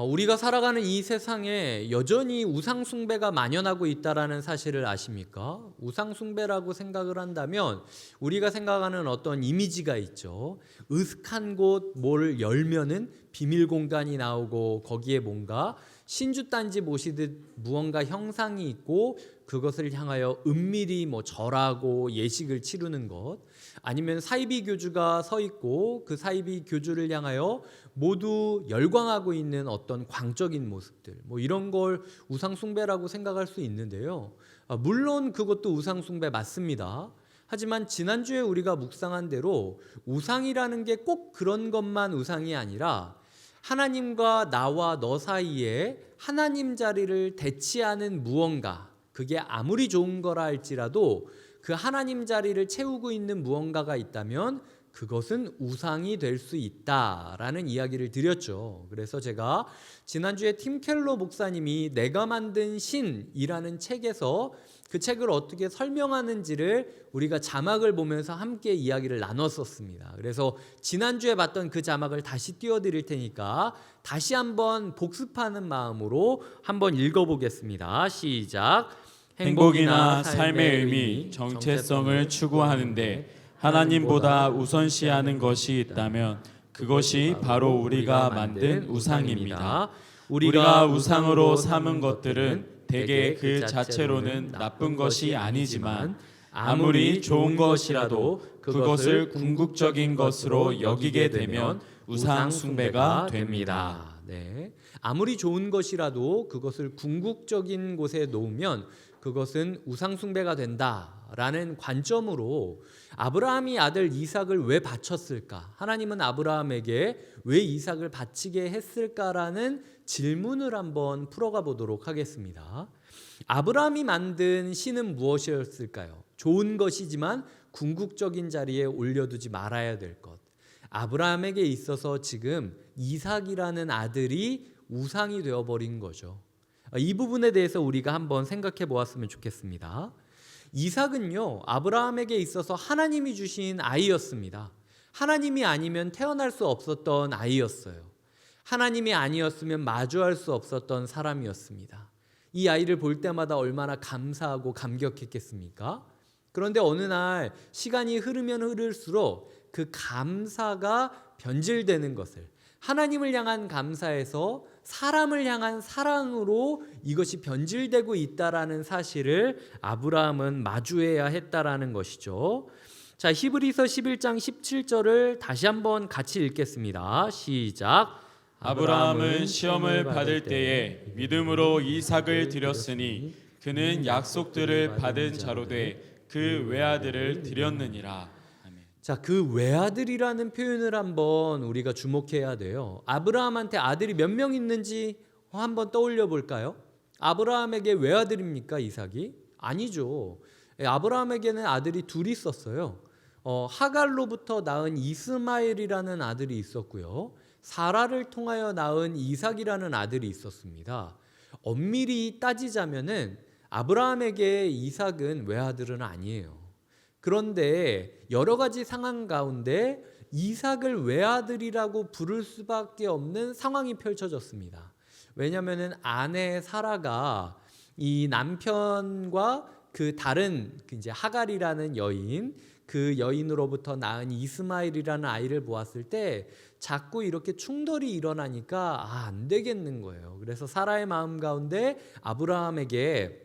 우리가 살아가는 이 세상에 여전히 우상 숭배가 만연하고 있다라는 사실을 아십니까? 우상 숭배라고 생각을 한다면 우리가 생각하는 어떤 이미지가 있죠. 으슥한 곳 뭘 열면은 비밀 공간이 나오고 거기에 뭔가 신주단지 모시듯 무언가 형상이 있고 그것을 향하여 은밀히 절하고 예식을 치르는 것, 아니면 사이비 교주가 서 있고 그 사이비 교주를 향하여 모두 열광하고 있는 어떤 광적인 모습들, 이런 걸 우상 숭배라고 생각할 수 있는데요. 물론 그것도 우상 숭배 맞습니다. 하지만 지난주에 우리가 묵상한 대로 우상이라는 게 꼭 그런 것만 우상이 아니라 하나님과 나와 너 사이에 하나님 자리를 대치하는 무언가, 그게 아무리 좋은 거라 할지라도 그 하나님 자리를 채우고 있는 무언가가 있다면 그것은 우상이 될 수 있다라는 이야기를 드렸죠. 그래서 제가 지난주에 팀 켈러 목사님이 내가 만든 신이라는 책에서 그 책을 어떻게 설명하는지를 우리가 자막을 보면서 함께 이야기를 나눴었습니다. 그래서 지난주에 봤던 그 자막을 다시 띄워드릴 테니까 다시 한번 복습하는 마음으로 한번 읽어보겠습니다. 시작. 행복이나 삶의 의미, 정체성을 추구하는데 하나님보다 우선시하는 것이 있다면 그것이 바로 우리가 만든 우상입니다. 우리가 우상으로 삼은 것들은 대개 그 자체로는 나쁜 것이 아니지만 아무리 좋은 것이라도 그것을 궁극적인 것으로 여기게 되면 우상 숭배가 됩니다. 네. 아무리 좋은 것이라도 그것을 궁극적인 곳에 놓으면 그것은 우상 숭배가 된다라는 관점으로 아브라함이 아들 이삭을 왜 바쳤을까? 하나님은 아브라함에게 왜 이삭을 바치게 했을까라는 질문을 한번 풀어가 보도록 하겠습니다. 아브라함이 만든 신은 무엇이었을까요? 좋은 것이지만 궁극적인 자리에 올려두지 말아야 될 것. 아브라함에게 있어서 지금 이삭이라는 아들이 우상이 되어버린 거죠. 이 부분에 대해서 우리가 한번 생각해 보았으면 좋겠습니다. 이삭은요, 아브라함에게 있어서 하나님이 주신 아이였습니다. 하나님이 아니면 태어날 수 없었던 아이였어요. 하나님이 아니었으면 마주할 수 없었던 사람이었습니다. 이 아이를 볼 때마다 얼마나 감사하고 감격했겠습니까? 그런데 어느 날 시간이 흐르면 흐를수록 그 감사가 변질되는 것을, 하나님을 향한 감사에서 사람을 향한 사랑으로 이것이 변질되고 있다라는 사실을 아브라함은 마주해야 했다라는 것이죠. 자, 히브리서 11장 17절을 다시 한번 같이 읽겠습니다. 시작. 아브라함은 시험을 받을 때에 믿음으로 이삭을 드렸으니 그는 약속들을 받은 자로 돼 그 외아들을 드렸느니라. 자, 그 외아들이라는 표현을 한번 우리가 주목해야 돼요. 아브라함한테 아들이 몇 명 있는지 한번 떠올려 볼까요? 아브라함에게 외아들입니까, 이삭이? 아니죠. 아브라함에게는 아들이 둘이 있었어요. 하갈로부터 낳은 이스마엘이라는 아들이 있었고요. 사라를 통하여 낳은 이삭이라는 아들이 있었습니다. 엄밀히 따지자면은 아브라함에게 이삭은 외아들은 아니에요. 그런데 여러 가지 상황 가운데 이삭을 외아들이라고 부를 수밖에 없는 상황이 펼쳐졌습니다. 왜냐하면 아내 사라가 이 남편과 그 다른 이제 하갈이라는 여인, 그 여인으로부터 낳은 이스마엘이라는 아이를 보았을 때 자꾸 이렇게 충돌이 일어나니까 안 되겠는 거예요. 그래서 사라의 마음 가운데 아브라함에게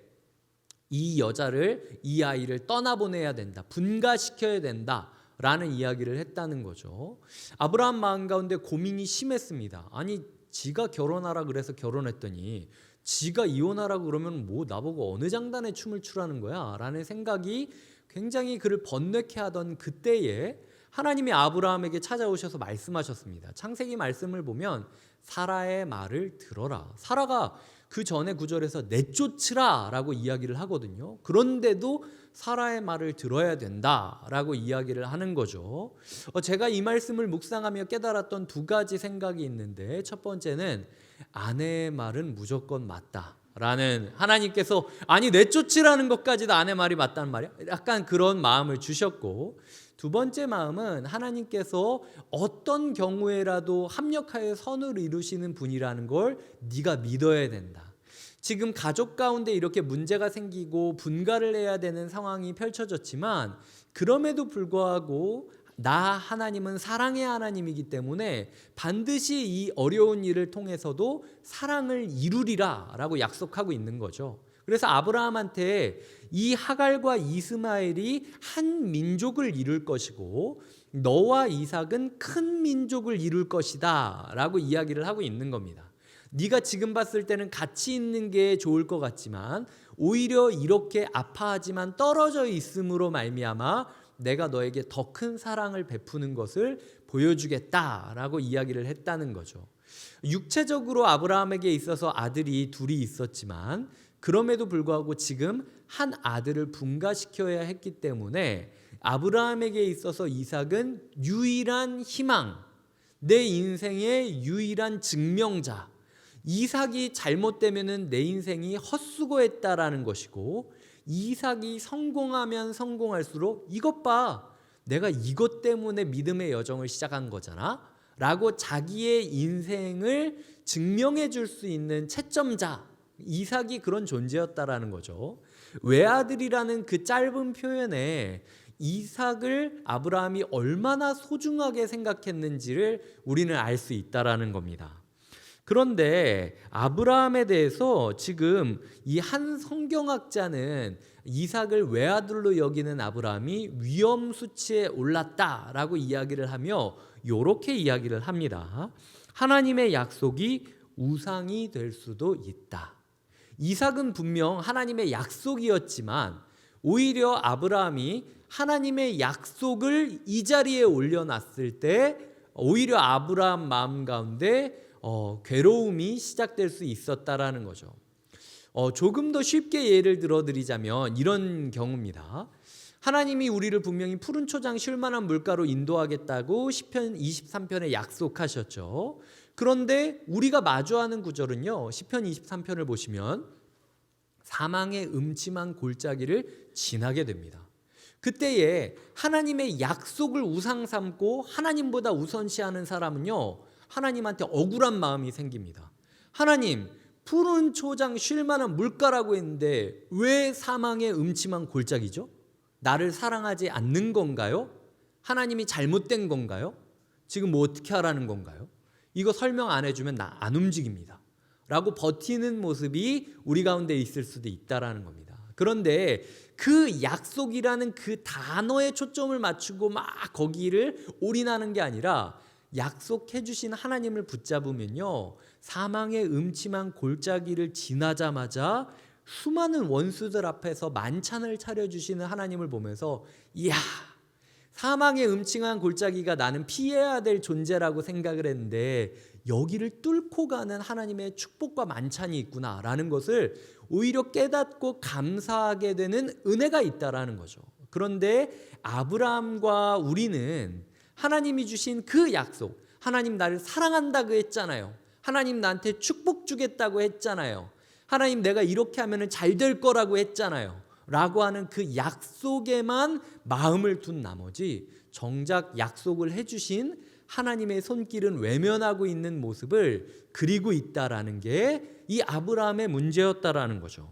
이 여자를, 이 아이를 떠나보내야 된다, 분가시켜야 된다라는 이야기를 했다는 거죠. 아브라함 마음 가운데 고민이 심했습니다. 아니, 지가 결혼하라 그래서 결혼했더니 지가 이혼하라 그러면 나보고 어느 장단에 춤을 추라는 거야? 라는 생각이 굉장히 그를 번뇌케 하던 그때에 하나님이 아브라함에게 찾아오셔서 말씀하셨습니다. 창세기 말씀을 보면 사라의 말을 들어라. 사라가 그 전에 구절에서 내쫓으라 라고 이야기를 하거든요. 그런데도 사라의 말을 들어야 된다라고 이야기를 하는 거죠. 제가 이 말씀을 묵상하며 깨달았던 두 가지 생각이 있는데, 첫 번째는 아내의 말은 무조건 맞다 라는, 하나님께서 아니 내쫓으라는 것까지도 아내 말이 맞다는 말이야? 약간 그런 마음을 주셨고, 두 번째 마음은 하나님께서 어떤 경우에라도 합력하여 선을 이루시는 분이라는 걸 네가 믿어야 된다. 지금 가족 가운데 이렇게 문제가 생기고 분가를 해야 되는 상황이 펼쳐졌지만 그럼에도 불구하고 나 하나님은 사랑의 하나님이기 때문에 반드시 이 어려운 일을 통해서도 사랑을 이루리라 라고 약속하고 있는 거죠. 그래서 아브라함한테 이 하갈과 이스마엘이 한 민족을 이룰 것이고 너와 이삭은 큰 민족을 이룰 것이다 라고 이야기를 하고 있는 겁니다. 네가 지금 봤을 때는 같이 있는 게 좋을 것 같지만 오히려 이렇게 아파하지만 떨어져 있음으로 말미암아 내가 너에게 더 큰 사랑을 베푸는 것을 보여주겠다라고 이야기를 했다는 거죠. 육체적으로 아브라함에게 있어서 아들이 둘이 있었지만 그럼에도 불구하고 지금 한 아들을 분가시켜야 했기 때문에 아브라함에게 있어서 이삭은 유일한 희망, 내 인생의 유일한 증명자. 이삭이 잘못되면은 내 인생이 헛수고했다라는 것이고 이삭이 성공하면 성공할수록 이것 봐, 내가 이것 때문에 믿음의 여정을 시작한 거잖아 라고 자기의 인생을 증명해 줄 수 있는 채점자, 이삭이 그런 존재였다라는 거죠. 외아들이라는 그 짧은 표현에 이삭을 아브라함이 얼마나 소중하게 생각했는지를 우리는 알 수 있다라는 겁니다. 그런데 아브라함에 대해서 지금 이 한 성경학자는 이삭을 외아들로 여기는 아브라함이 위험 수치에 올랐다라고 이야기를 하며 이렇게 이야기를 합니다. 하나님의 약속이 우상이 될 수도 있다. 이삭은 분명 하나님의 약속이었지만 오히려 아브라함이 하나님의 약속을 이 자리에 올려놨을 때 오히려 아브라함 마음 가운데 괴로움이 시작될 수 있었다라는 거죠. 조금 더 쉽게 예를 들어드리자면 이런 경우입니다. 하나님이 우리를 분명히 푸른 초장 쉴만한 물가로 인도하겠다고 시편 23편에 약속하셨죠. 그런데 우리가 마주하는 구절은요, 시편 23편을 보시면 사망의 음침한 골짜기를 지나게 됩니다. 그때에 하나님의 약속을 우상 삼고 하나님보다 우선시하는 사람은요, 하나님한테 억울한 마음이 생깁니다. 하나님, 푸른 초장 쉴 만한 물가라고 했는데 왜 사망의 음침한 골짜기죠? 나를 사랑하지 않는 건가요? 하나님이 잘못된 건가요? 지금 뭐 어떻게 하라는 건가요? 이거 설명 안 해주면 나 안 움직입니다 라고 버티는 모습이 우리 가운데 있을 수도 있다라는 겁니다. 그런데 그 약속이라는 그 단어에 초점을 맞추고 막 거기를 올인하는 게 아니라 약속해 주신 하나님을 붙잡으면요, 사망의 음침한 골짜기를 지나자마자 수많은 원수들 앞에서 만찬을 차려주시는 하나님을 보면서 이야, 사망의 음침한 골짜기가 나는 피해야 될 존재라고 생각을 했는데 여기를 뚫고 가는 하나님의 축복과 만찬이 있구나라는 것을 오히려 깨닫고 감사하게 되는 은혜가 있다라는 거죠. 그런데 아브라함과 우리는 하나님이 주신 그 약속, 하나님 나를 사랑한다고 했잖아요. 하나님 나한테 축복 주겠다고 했잖아요. 하나님 내가 이렇게 하면 잘 될 거라고 했잖아요 라고 하는 그 약속에만 마음을 둔 나머지 정작 약속을 해주신 하나님의 손길은 외면하고 있는 모습을 그리고 있다라는 게 이 아브라함의 문제였다라는 거죠.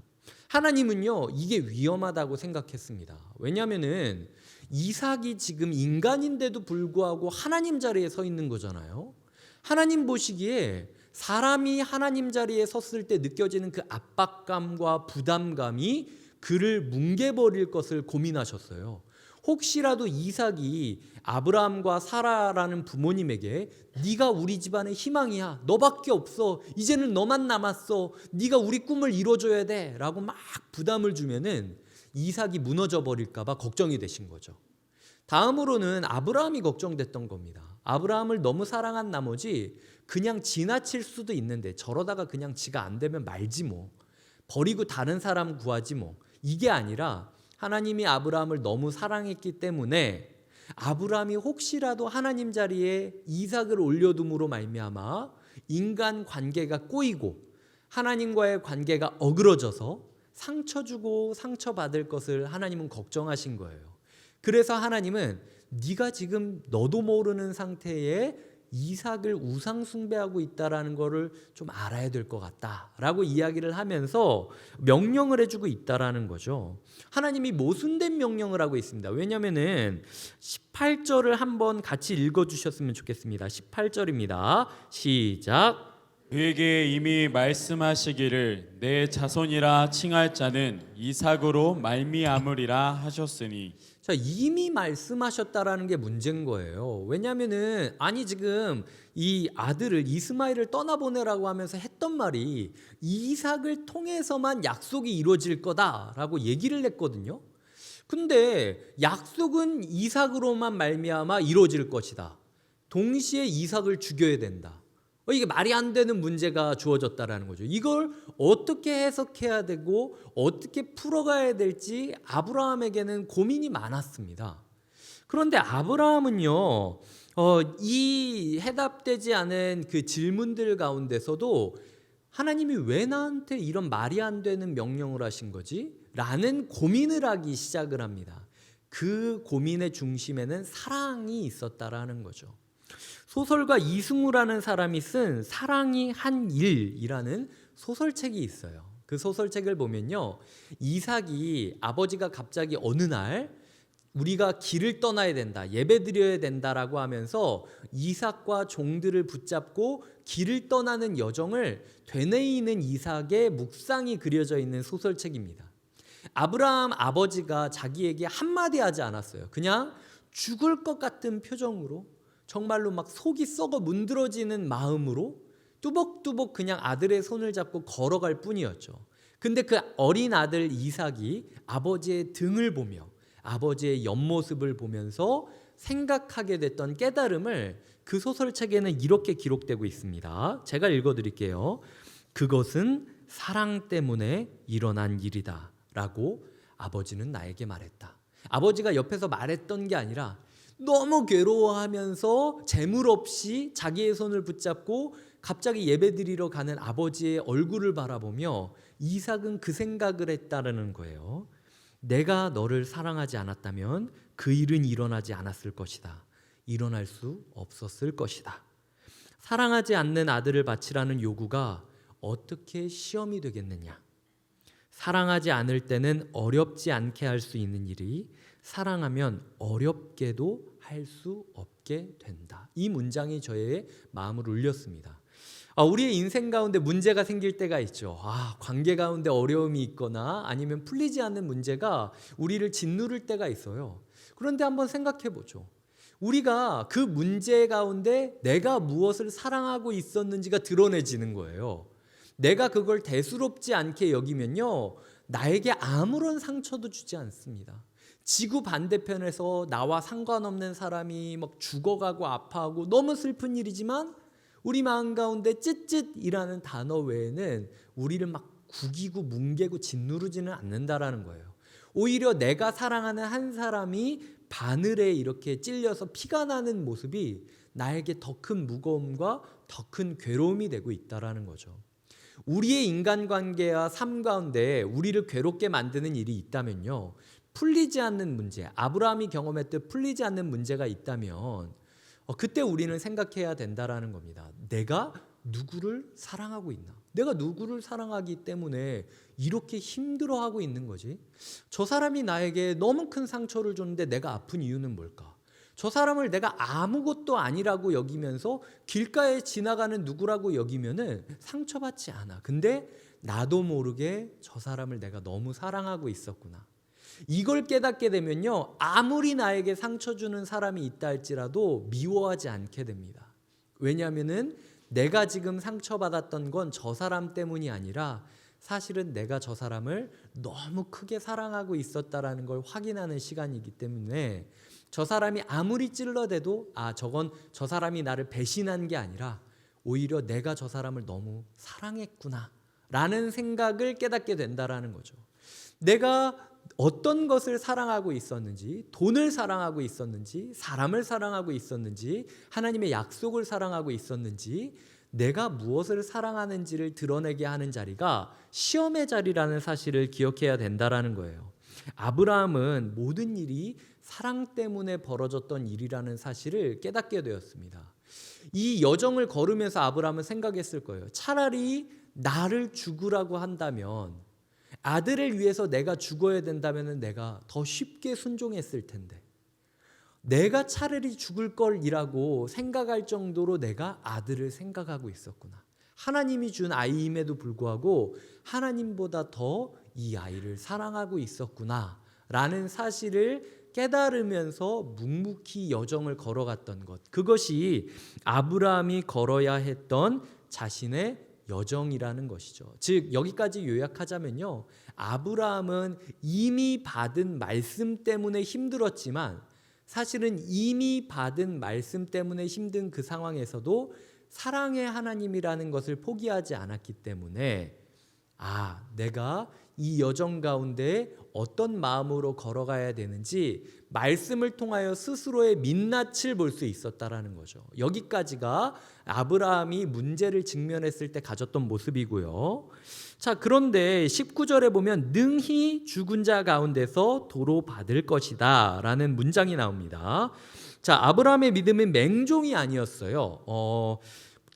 하나님은요, 이게 위험하다고 생각했습니다. 왜냐하면은 이삭이 지금 인간인데도 불구하고 하나님 자리에 서 있는 거잖아요. 하나님 보시기에 사람이 하나님 자리에 섰을 때 느껴지는 그 압박감과 부담감이 그를 뭉개버릴 것을 고민하셨어요. 혹시라도 이삭이 아브라함과 사라라는 부모님에게 네가 우리 집안의 희망이야, 너밖에 없어, 이제는 너만 남았어, 네가 우리 꿈을 이뤄줘야 돼 라고 막 부담을 주면은 이삭이 무너져 버릴까 봐 걱정이 되신 거죠. 다음으로는 아브라함이 걱정됐던 겁니다. 아브라함을 너무 사랑한 나머지 그냥 지나칠 수도 있는데 저러다가 그냥 지가 안 되면 말지 뭐, 버리고 다른 사람 구하지 뭐, 이게 아니라 하나님이 아브라함을 너무 사랑했기 때문에 아브라함이 혹시라도 하나님 자리에 이삭을 올려둠으로 말미암아 인간 관계가 꼬이고 하나님과의 관계가 어그러져서 상처 주고 상처받을 것을 하나님은 걱정하신 거예요. 그래서 하나님은 네가 지금 너도 모르는 상태에 이삭을 우상 숭배하고 있다라는 거를 좀 알아야 될 것 같다라고 이야기를 하면서 명령을 해주고 있다라는 거죠. 하나님이 모순된 명령을 하고 있습니다. 왜냐하면은 18절을 한번 같이 읽어주셨으면 좋겠습니다. 18절입니다. 시작. 그에게 이미 말씀하시기를 내 자손이라 칭할 자는 이삭으로 말미암으리라 하셨으니. 자, 이미 말씀하셨다라는 게 문제인 거예요. 왜냐하면은 아니 지금 이 아들을 이스마엘을 떠나보내라고 하면서 했던 말이 이삭을 통해서만 약속이 이루어질 거다라고 얘기를 했거든요. 근데 약속은 이삭으로만 말미암아 이루어질 것이다. 동시에 이삭을 죽여야 된다. 이게 말이 안 되는 문제가 주어졌다라는 거죠. 이걸 어떻게 해석해야 되고 어떻게 풀어가야 될지 아브라함에게는 고민이 많았습니다. 그런데 아브라함은요, 이 해답되지 않은 그 질문들 가운데서도 하나님이 왜 나한테 이런 말이 안 되는 명령을 하신 거지? 라는 고민을 하기 시작을 합니다. 그 고민의 중심에는 사랑이 있었다라는 거죠. 소설가 이승우라는 사람이 쓴 사랑이 한 일이라는 소설책이 있어요. 그 소설책을 보면요, 이삭이 아버지가 갑자기 어느 날 우리가 길을 떠나야 된다, 예배드려야 된다라고 하면서 이삭과 종들을 붙잡고 길을 떠나는 여정을 되뇌이는 이삭의 묵상이 그려져 있는 소설책입니다. 아브라함 아버지가 자기에게 한마디 하지 않았어요. 그냥 죽을 것 같은 표정으로 정말로 막 속이 썩어 문드러지는 마음으로 뚜벅뚜벅 그냥 아들의 손을 잡고 걸어갈 뿐이었죠. 근데 그 어린 아들 이삭이 아버지의 등을 보며 아버지의 옆모습을 보면서 생각하게 됐던 깨달음을 그 소설책에는 이렇게 기록되고 있습니다. 제가 읽어드릴게요. 그것은 사랑 때문에 일어난 일이다 라고 아버지는 나에게 말했다. 아버지가 옆에서 말했던 게 아니라 너무 괴로워하면서 재물 없이 자기의 손을 붙잡고 갑자기 예배드리러 가는 아버지의 얼굴을 바라보며 이삭은 그 생각을 했다는 거예요. 내가 너를 사랑하지 않았다면 그 일은 일어나지 않았을 것이다. 일어날 수 없었을 것이다. 사랑하지 않는 아들을 바치라는 요구가 어떻게 시험이 되겠느냐? 사랑하지 않을 때는 어렵지 않게 할 수 있는 일이 사랑하면 어렵게도 할 수 없게 된다. 이 문장이 저의 마음을 울렸습니다. 우리의 인생 가운데 문제가 생길 때가 있죠. 관계 가운데 어려움이 있거나 아니면 풀리지 않는 문제가 우리를 짓누를 때가 있어요. 그런데 한번 생각해 보죠. 우리가 그 문제 가운데 내가 무엇을 사랑하고 있었는지가 드러내지는 거예요. 내가 그걸 대수롭지 않게 여기면요, 나에게 아무런 상처도 주지 않습니다. 지구 반대편에서 나와 상관없는 사람이 막 죽어가고 아파하고 너무 슬픈 일이지만 우리 마음 가운데 쯧쯧이라는 단어 외에는 우리를 막 구기고 뭉개고 짓누르지는 않는다라는 거예요. 오히려 내가 사랑하는 한 사람이 바늘에 이렇게 찔려서 피가 나는 모습이 나에게 더 큰 무거움과 더 큰 괴로움이 되고 있다라는 거죠. 우리의 인간관계와 삶 가운데 우리를 괴롭게 만드는 일이 있다면요, 풀리지 않는 문제, 아브라함이 경험했듯 풀리지 않는 문제가 있다면 그때 우리는 생각해야 된다라는 겁니다. 내가 누구를 사랑하고 있나? 내가 누구를 사랑하기 때문에 이렇게 힘들어하고 있는 거지? 저 사람이 나에게 너무 큰 상처를 줬는데 내가 아픈 이유는 뭘까? 저 사람을 내가 아무것도 아니라고 여기면서 길가에 지나가는 누구라고 여기면은 상처받지 않아. 근데 나도 모르게 저 사람을 내가 너무 사랑하고 있었구나. 이걸 깨닫게 되면요, 아무리 나에게 상처 주는 사람이 있다 할지라도 미워하지 않게 됩니다. 왜냐하면은 내가 지금 상처받았던 건 저 사람 때문이 아니라 사실은 내가 저 사람을 너무 크게 사랑하고 있었다라는 걸 확인하는 시간이기 때문에 저 사람이 아무리 찔러대도 저건 저 사람이 나를 배신한 게 아니라 오히려 내가 저 사람을 너무 사랑했구나 라는 생각을 깨닫게 된다라는 거죠. 내가 어떤 것을 사랑하고 있었는지, 돈을 사랑하고 있었는지, 사람을 사랑하고 있었는지, 하나님의 약속을 사랑하고 있었는지, 내가 무엇을 사랑하는지를 드러내게 하는 자리가 시험의 자리라는 사실을 기억해야 된다라는 거예요. 아브라함은 모든 일이 사랑 때문에 벌어졌던 일이라는 사실을 깨닫게 되었습니다. 이 여정을 걸으면서 아브라함은 생각했을 거예요. 차라리 나를 죽으라고 한다면, 아들을 위해서 내가 죽어야 된다면 내가 더 쉽게 순종했을 텐데, 내가 차라리 죽을 걸이라고 생각할 정도로 내가 아들을 생각하고 있었구나. 하나님이 준 아이임에도 불구하고 하나님보다 더 이 아이를 사랑하고 있었구나 라는 사실을 깨달으면서 묵묵히 여정을 걸어갔던 것, 그것이 아브라함이 걸어야 했던 자신의 여정이라는 것이죠. 즉 여기까지 요약하자면요, 아브라함은 이미 받은 말씀 때문에 힘들었지만 사실은 이미 받은 말씀 때문에 힘든 그 상황에서도 사랑의 하나님이라는 것을 포기하지 않았기 때문에 내가 이 여정 가운데 어떤 마음으로 걸어가야 되는지 말씀을 통하여 스스로의 민낯을 볼 수 있었다라는 거죠. 여기까지가 아브라함이 문제를 직면했을 때 가졌던 모습이고요. 자, 그런데 19절에 보면 능히 죽은 자 가운데서 도로 받을 것이다 라는 문장이 나옵니다. 자, 아브라함의 믿음은 맹종이 아니었어요.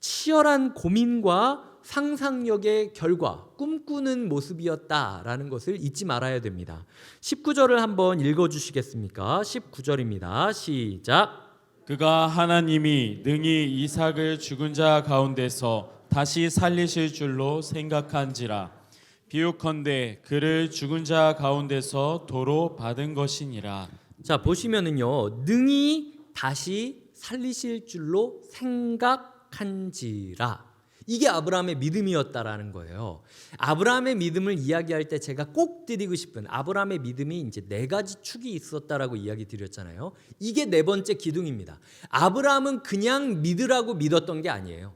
치열한 고민과 상상력의 결과, 꿈꾸는 모습이었다라는 것을 잊지 말아야 됩니다. 19절을 한번 읽어주시겠습니까? 19절입니다. 시작. 그가 하나님이 능히 이삭을 죽은 자 가운데서 다시 살리실 줄로 생각한지라. 비유컨대 그를 죽은 자 가운데서 도로 받은 것이니라. 자, 보시면은요, 능히 다시 살리실 줄로 생각한지라. 이게 아브라함의 믿음이었다라는 거예요. 아브라함의 믿음을 이야기할 때 제가 꼭 드리고 싶은, 아브라함의 믿음이 이제 4가지 축이 있었다라고 이야기 드렸잖아요. 이게 4번째 기둥입니다. 아브라함은 그냥 믿으라고 믿었던 게 아니에요.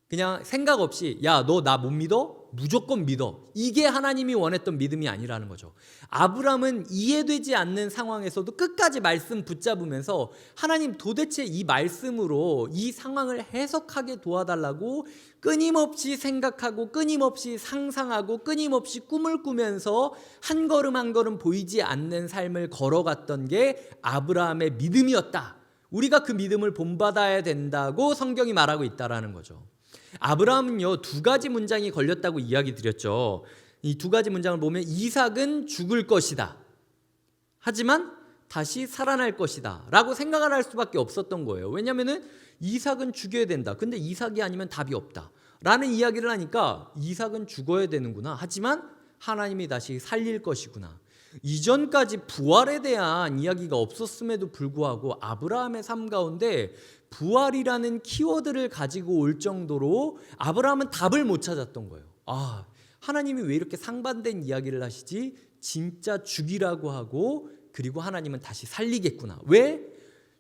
그냥 생각 없이 야, 너 나 못 믿어? 무조건 믿어. 이게 하나님이 원했던 믿음이 아니라는 거죠. 아브라함은 이해되지 않는 상황에서도 끝까지 말씀 붙잡으면서 하나님 도대체 이 말씀으로 이 상황을 해석하게 도와달라고 끊임없이 생각하고 끊임없이 상상하고 끊임없이 꿈을 꾸면서 한 걸음 한 걸음 보이지 않는 삶을 걸어갔던 게 아브라함의 믿음이었다. 우리가 그 믿음을 본받아야 된다고 성경이 말하고 있다라는 거죠. 아브라함은요, 2가지 문장이 걸렸다고 이야기 드렸죠. 이 2가지 문장을 보면 이삭은 죽을 것이다, 하지만 다시 살아날 것이다 라고 생각을 할 수밖에 없었던 거예요. 왜냐하면 이삭은 죽여야 된다, 근데 이삭이 아니면 답이 없다 라는 이야기를 하니까 이삭은 죽어야 되는구나, 하지만 하나님이 다시 살릴 것이구나. 이전까지 부활에 대한 이야기가 없었음에도 불구하고 아브라함의 삶 가운데 부활이라는 키워드를 가지고 올 정도로 아브라함은 답을 못 찾았던 거예요. 하나님이 왜 이렇게 상반된 이야기를 하시지? 진짜 죽이라고 하고 그리고 하나님은 다시 살리겠구나. 왜?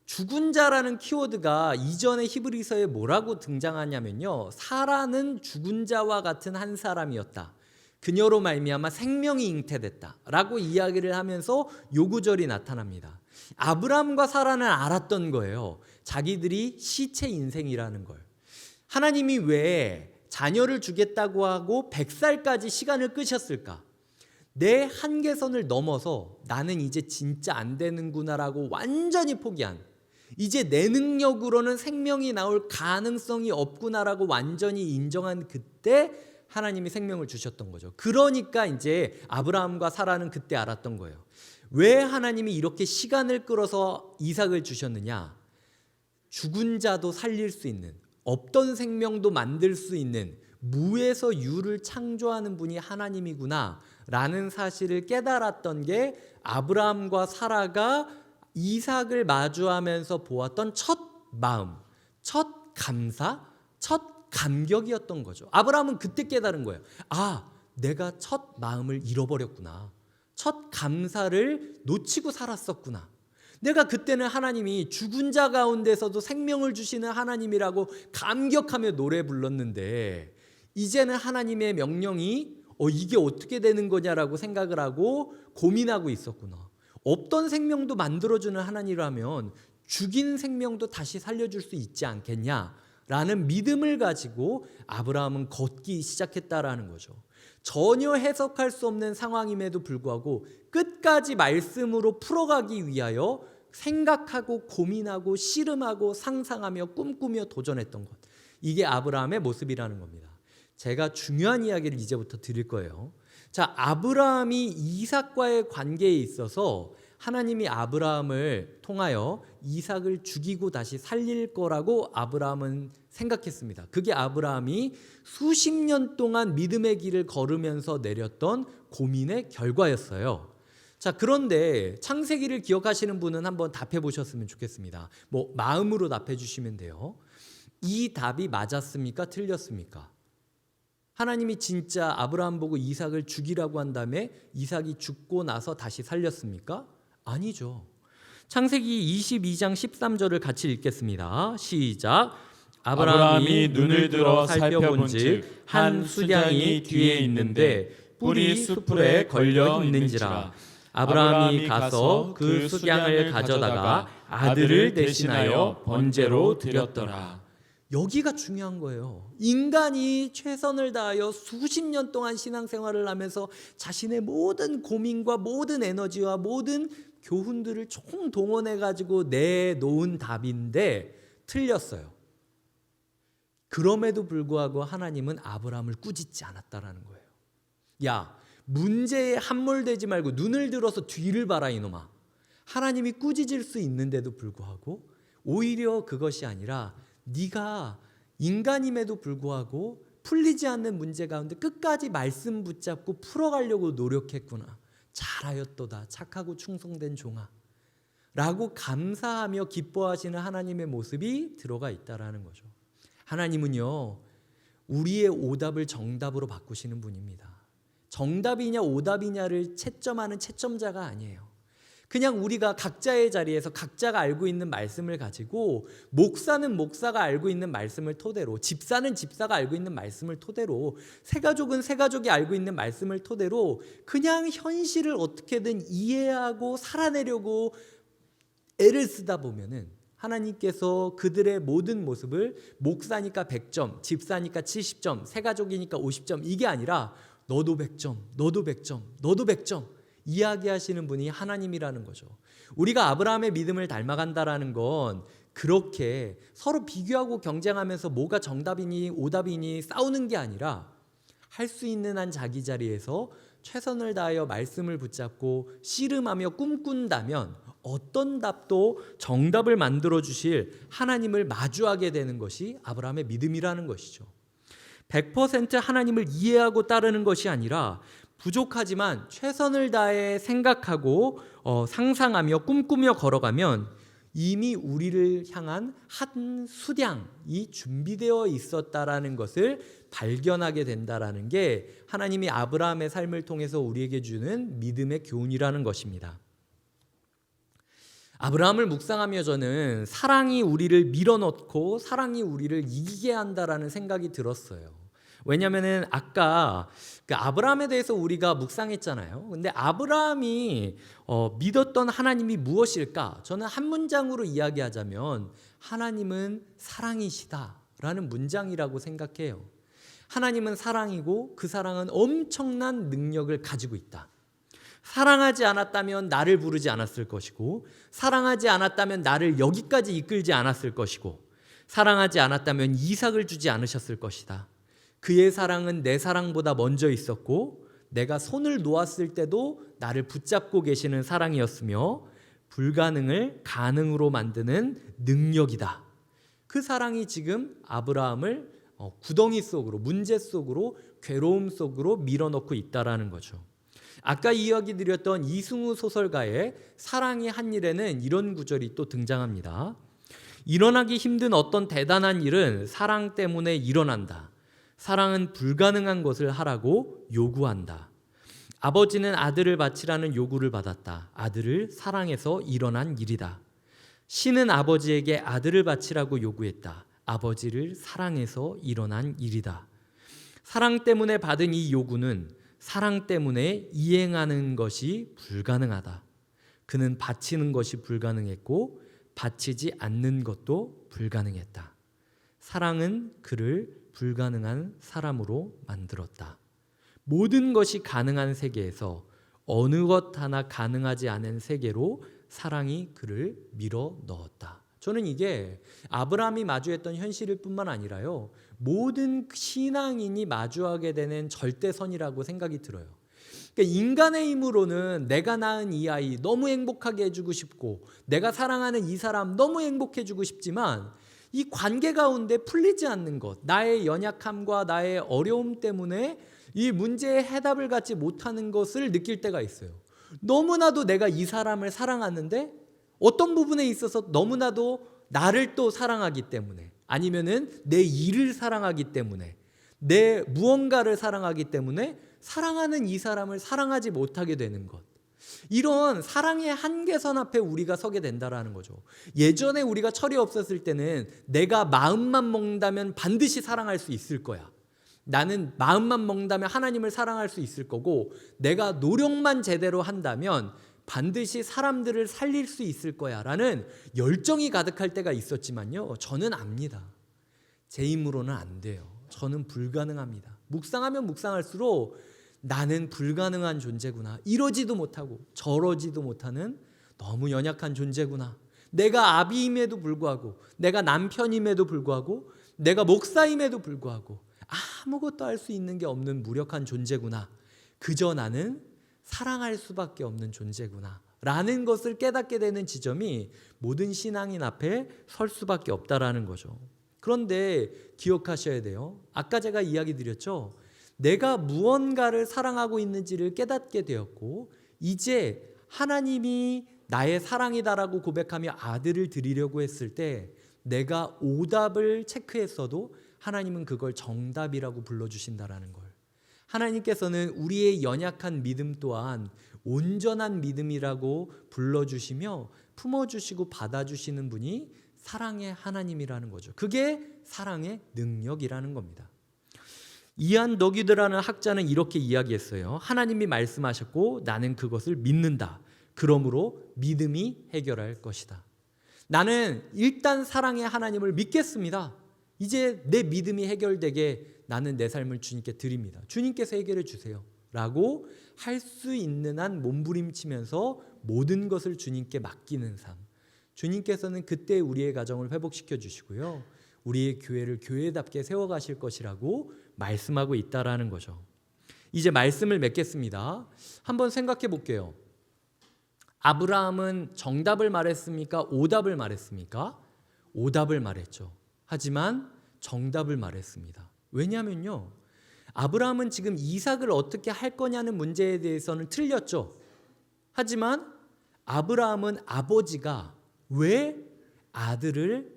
죽은 자라는 키워드가 이전에 히브리서에 뭐라고 등장하냐면요, 사라는 죽은 자와 같은 한 사람이었다, 그녀로 말미암아 생명이 잉태됐다라고 이야기를 하면서 요 구절이 나타납니다. 아브라함과 사라는 알았던 거예요. 자기들이 시체 인생이라는 걸. 하나님이 왜 자녀를 주겠다고 하고 100살까지 시간을 끄셨을까? 내 한계선을 넘어서 나는 이제 진짜 안 되는구나라고 완전히 포기한, 이제 내 능력으로는 생명이 나올 가능성이 없구나라고 완전히 인정한 그때 하나님이 생명을 주셨던 거죠. 그러니까 이제 아브라함과 사라는 그때 알았던 거예요. 왜 하나님이 이렇게 시간을 끌어서 이삭을 주셨느냐? 죽은 자도 살릴 수 있는, 없던 생명도 만들 수 있는, 무에서 유를 창조하는 분이 하나님이구나 라는 사실을 깨달았던 게 아브라함과 사라가 이삭을 마주하면서 보았던 첫 마음, 첫 감사, 첫 감격이었던 거죠. 아브라함은 그때 깨달은 거예요. 내가 첫 마음을 잃어버렸구나. 첫 감사를 놓치고 살았었구나. 내가 그때는 하나님이 죽은 자 가운데서도 생명을 주시는 하나님이라고 감격하며 노래 불렀는데, 이제는 하나님의 명령이 이게 어떻게 되는 거냐라고 생각을 하고 고민하고 있었구나. 없던 생명도 만들어주는 하나님이라면 죽인 생명도 다시 살려줄 수 있지 않겠냐 라는 믿음을 가지고 아브라함은 걷기 시작했다라는 거죠. 전혀 해석할 수 없는 상황임에도 불구하고 끝까지 말씀으로 풀어가기 위하여 생각하고 고민하고 씨름하고 상상하며 꿈꾸며 도전했던 것. 이게 아브라함의 모습이라는 겁니다. 제가 중요한 이야기를 이제부터 드릴 거예요. 자, 아브라함이 이삭과의 관계에 있어서 하나님이 아브라함을 통하여 이삭을 죽이고 다시 살릴 거라고 아브라함은 생각했습니다. 그게 아브라함이 수십 년 동안 믿음의 길을 걸으면서 내렸던 고민의 결과였어요. 자, 그런데 창세기를 기억하시는 분은 한번 답해 보셨으면 좋겠습니다. 마음으로 답해 주시면 돼요. 이 답이 맞았습니까? 틀렸습니까? 하나님이 진짜 아브라함 보고 이삭을 죽이라고 한 다음에 이삭이 죽고 나서 다시 살렸습니까? 아니죠. 창세기 22장 13절을 같이 읽겠습니다. 시작. 아브라함이 눈을 들어 살펴본즉 한 수량이 뒤에 있는데 뿔이 숯불에 걸려 있는지라. 아브라함이 가서 그 수량을 가져다가 아들을 대신하여 번제로 드렸더라. 여기가 중요한 거예요. 인간이 최선을 다하여 수십 년 동안 신앙생활을 하면서 자신의 모든 고민과 모든 에너지와 모든 교훈들을 총동원해 가지고 내놓은 답인데 틀렸어요. 그럼에도 불구하고 하나님은 아브라함을 꾸짖지 않았다라는 거예요. 야, 문제에 함몰되지 말고 눈을 들어서 뒤를 봐라 이놈아. 하나님이 꾸짖을 수 있는데도 불구하고 오히려 그것이 아니라 네가 인간임에도 불구하고 풀리지 않는 문제 가운데 끝까지 말씀 붙잡고 풀어가려고 노력했구나. 잘하였도다. 착하고 충성된 종아. 라고 감사하며 기뻐하시는 하나님의 모습이 들어가 있다라는 거죠. 하나님은요, 우리의 오답을 정답으로 바꾸시는 분입니다. 정답이냐 오답이냐를 채점하는 채점자가 아니에요. 그냥 우리가 각자의 자리에서 각자가 알고 있는 말씀을 가지고 목사는 목사가 알고 있는 말씀을 토대로, 집사는 집사가 알고 있는 말씀을 토대로, 새가족은 새가족이 알고 있는 말씀을 토대로 그냥 현실을 어떻게든 이해하고 살아내려고 애를 쓰다 보면은 하나님께서 그들의 모든 모습을 목사니까 100점, 집사니까 70점, 새가족이니까 50점 이게 아니라 너도 100점, 너도 100점, 너도 100점 이야기하시는 분이 하나님이라는 거죠. 우리가 아브라함의 믿음을 닮아간다라는 건 그렇게 서로 비교하고 경쟁하면서 뭐가 정답이니 오답이니 싸우는 게 아니라 할 수 있는 한 자기 자리에서 최선을 다하여 말씀을 붙잡고 씨름하며 꿈꾼다면 어떤 답도 정답을 만들어 주실 하나님을 마주하게 되는 것이 아브라함의 믿음이라는 것이죠. 100% 하나님을 이해하고 따르는 것이 아니라 부족하지만 최선을 다해 생각하고 상상하며 꿈꾸며 걸어가면 이미 우리를 향한 한 수량이 준비되어 있었다라는 것을 발견하게 된다라는 게 하나님이 아브라함의 삶을 통해서 우리에게 주는 믿음의 교훈이라는 것입니다. 아브라함을 묵상하며 저는 사랑이 우리를 밀어넣고 사랑이 우리를 이기게 한다라는 생각이 들었어요. 왜냐하면 아까 그 아브라함에 대해서 우리가 묵상했잖아요. 근데 아브라함이 믿었던 하나님이 무엇일까? 저는 한 문장으로 이야기하자면 하나님은 사랑이시다라는 문장이라고 생각해요. 하나님은 사랑이고 그 사랑은 엄청난 능력을 가지고 있다. 사랑하지 않았다면 나를 부르지 않았을 것이고, 사랑하지 않았다면 나를 여기까지 이끌지 않았을 것이고, 사랑하지 않았다면 이삭을 주지 않으셨을 것이다. 그의 사랑은 내 사랑보다 먼저 있었고 내가 손을 놓았을 때도 나를 붙잡고 계시는 사랑이었으며 불가능을 가능으로 만드는 능력이다. 그 사랑이 지금 아브라함을 구덩이 속으로, 문제 속으로, 괴로움 속으로 밀어넣고 있다라는 거죠. 아까 이야기 드렸던 이승우 소설가의 사랑이 한 일에는 이런 구절이 또 등장합니다. 일어나기 힘든 어떤 대단한 일은 사랑 때문에 일어난다. 사랑은 불가능한 것을 하라고 요구한다. 아버지는 아들을 바치라는 요구를 받았다. 아들을 사랑해서 일어난 일이다. 신은 아버지에게 아들을 바치라고 요구했다. 아버지를 사랑해서 일어난 일이다. 사랑 때문에 받은 이 요구는 사랑 때문에 이행하는 것이 불가능하다. 그는 바치는 것이 불가능했고 바치지 않는 것도 불가능했다. 사랑은 그를 불가능한 사람으로 만들었다. 모든 것이 가능한 세계에서 어느 것 하나 가능하지 않은 세계로 사랑이 그를 밀어 넣었다. 저는 이게 아브라함이 마주했던 현실일 뿐만 아니라요, 모든 신앙인이 마주하게 되는 절대선이라고 생각이 들어요. 그러니까 인간의 힘으로는 내가 낳은 이 아이 너무 행복하게 해주고 싶고, 내가 사랑하는 이 사람 너무 행복해주고 싶지만, 이 관계 가운데 풀리지 않는 것, 나의 연약함과 나의 어려움 때문에 이 문제의 해답을 갖지 못하는 것을 느낄 때가 있어요. 너무나도 내가 이 사람을 사랑하는데 어떤 부분에 있어서 너무나도 나를 또 사랑하기 때문에, 아니면은 내 일을 사랑하기 때문에, 내 무언가를 사랑하기 때문에 사랑하는 이 사람을 사랑하지 못하게 되는 것. 이런 사랑의 한계선 앞에 우리가 서게 된다라는 거죠. 예전에 우리가 철이 없었을 때는 내가 마음만 먹는다면 반드시 사랑할 수 있을 거야. 나는 마음만 먹는다면 하나님을 사랑할 수 있을 거고, 내가 노력만 제대로 한다면 반드시 사람들을 살릴 수 있을 거야 라는 열정이 가득할 때가 있었지만요, 저는 압니다. 제 힘으로는 안 돼요. 저는 불가능합니다. 묵상하면 묵상할수록 나는 불가능한 존재구나, 이러지도 못하고 저러지도 못하는 너무 연약한 존재구나, 내가 아비임에도 불구하고, 내가 남편임에도 불구하고, 내가 목사임에도 불구하고 아무것도 할 수 있는 게 없는 무력한 존재구나, 그저 나는 사랑할 수밖에 없는 존재구나 라는 것을 깨닫게 되는 지점이 모든 신앙인 앞에 설 수밖에 없다라는 거죠. 그런데 기억하셔야 돼요. 아까 제가 이야기 드렸죠. 내가 무언가를 사랑하고 있는지를 깨닫게 되었고, 이제 하나님이 나의 사랑이다라고 고백하며 아들을 드리려고 했을 때 내가 오답을 체크했어도 하나님은 그걸 정답이라고 불러주신다라는 걸. 하나님께서는 우리의 연약한 믿음 또한 온전한 믿음이라고 불러주시며 품어주시고 받아주시는 분이 사랑의 하나님이라는 거죠. 그게 사랑의 능력이라는 겁니다. 이안 더기드라는 학자는 이렇게 이야기했어요. 하나님이 말씀하셨고 나는 그것을 믿는다. 그러므로 믿음이 해결할 것이다. 나는 일단 사랑의 하나님을 믿겠습니다. 이제 내 믿음이 해결되게 나는 내 삶을 주님께 드립니다. 주님께서 해결해 주세요 라고 할 수 있는 한 몸부림치면서 모든 것을 주님께 맡기는 삶. 주님께서는 그때 우리의 가정을 회복시켜 주시고요, 우리의 교회를 교회답게 세워가실 것이라고 말씀하고 있다라는 거죠. 이제 말씀을 맺겠습니다. 한번 생각해 볼게요. 아브라함은 정답을 말했습니까? 오답을 말했습니까? 오답을 말했죠. 하지만 정답을 말했습니다. 왜냐하면요, 아브라함은 지금 이삭을 어떻게 할 거냐는 문제에 대해서는 틀렸죠. 하지만 아브라함은 아버지가 왜 아들을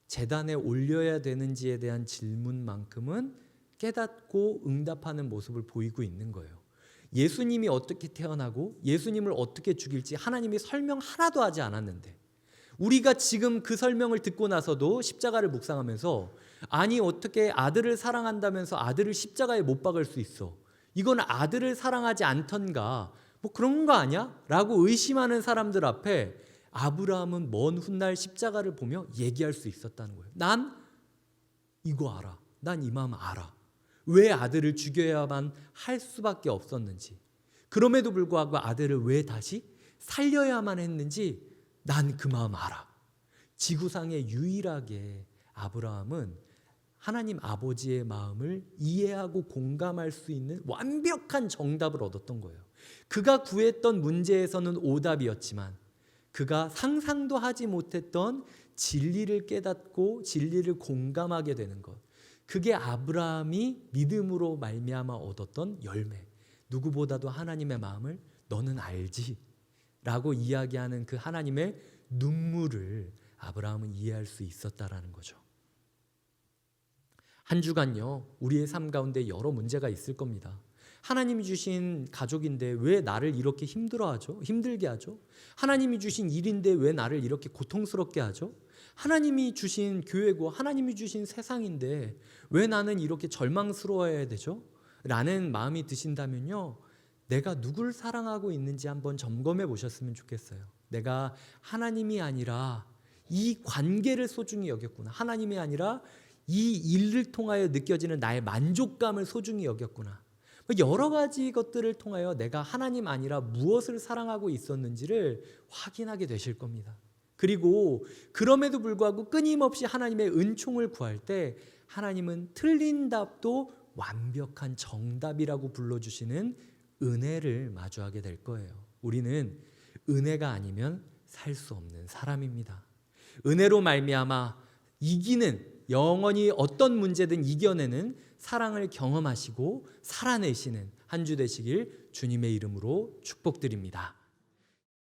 제단에 올려야 되는지에 대한 질문만큼은 깨닫고 응답하는 모습을 보이고 있는 거예요. 예수님이 어떻게 태어나고 예수님을 어떻게 죽일지 하나님이 설명 하나도 하지 않았는데, 우리가 지금 그 설명을 듣고 나서도 십자가를 묵상하면서 아니 어떻게 아들을 사랑한다면서 아들을 십자가에 못 박을 수 있어? 이건 아들을 사랑하지 않던가 뭐 그런 거 아니야? 라고 의심하는 사람들 앞에 아브라함은 먼 훗날 십자가를 보며 얘기할 수 있었다는 거예요. 난 이거 알아. 난 이 마음 알아. 왜 아들을 죽여야만 할 수밖에 없었는지, 그럼에도 불구하고 아들을 왜 다시 살려야만 했는지 난 그 마음 알아. 지구상에 유일하게 아브라함은 하나님 아버지의 마음을 이해하고 공감할 수 있는 완벽한 정답을 얻었던 거예요. 그가 구했던 문제에서는 오답이었지만 그가 상상도 하지 못했던 진리를 깨닫고 진리를 공감하게 되는 것, 그게 아브라함이 믿음으로 말미암아 얻었던 열매. 누구보다도 하나님의 마음을 너는 알지 라고 이야기하는 그 하나님의 눈물을 아브라함은 이해할 수 있었다라는 거죠. 한 주간요, 우리의 삶 가운데 여러 문제가 있을 겁니다. 하나님이 주신 가족인데 왜 나를 이렇게 힘들게 하죠? 하나님이 주신 일인데 왜 나를 이렇게 고통스럽게 하죠? 하나님이 주신 교회고 하나님이 주신 세상인데 왜 나는 이렇게 절망스러워해야 되죠? 라는 마음이 드신다면요, 내가 누굴 사랑하고 있는지 한번 점검해 보셨으면 좋겠어요. 내가 하나님이 아니라 이 관계를 소중히 여겼구나. 하나님이 아니라 이 일을 통하여 느껴지는 나의 만족감을 소중히 여겼구나. 여러 가지 것들을 통하여 내가 하나님 아니라 무엇을 사랑하고 있었는지를 확인하게 되실 겁니다. 그리고 그럼에도 불구하고 끊임없이 하나님의 은총을 구할 때 하나님은 틀린 답도 완벽한 정답이라고 불러주시는 은혜를 마주하게 될 거예요. 우리는 은혜가 아니면 살 수 없는 사람입니다. 은혜로 말미암아 이기는, 영원히 어떤 문제든 이겨내는 사랑을 경험하시고 살아내시는 한 주 되시길 주님의 이름으로 축복드립니다.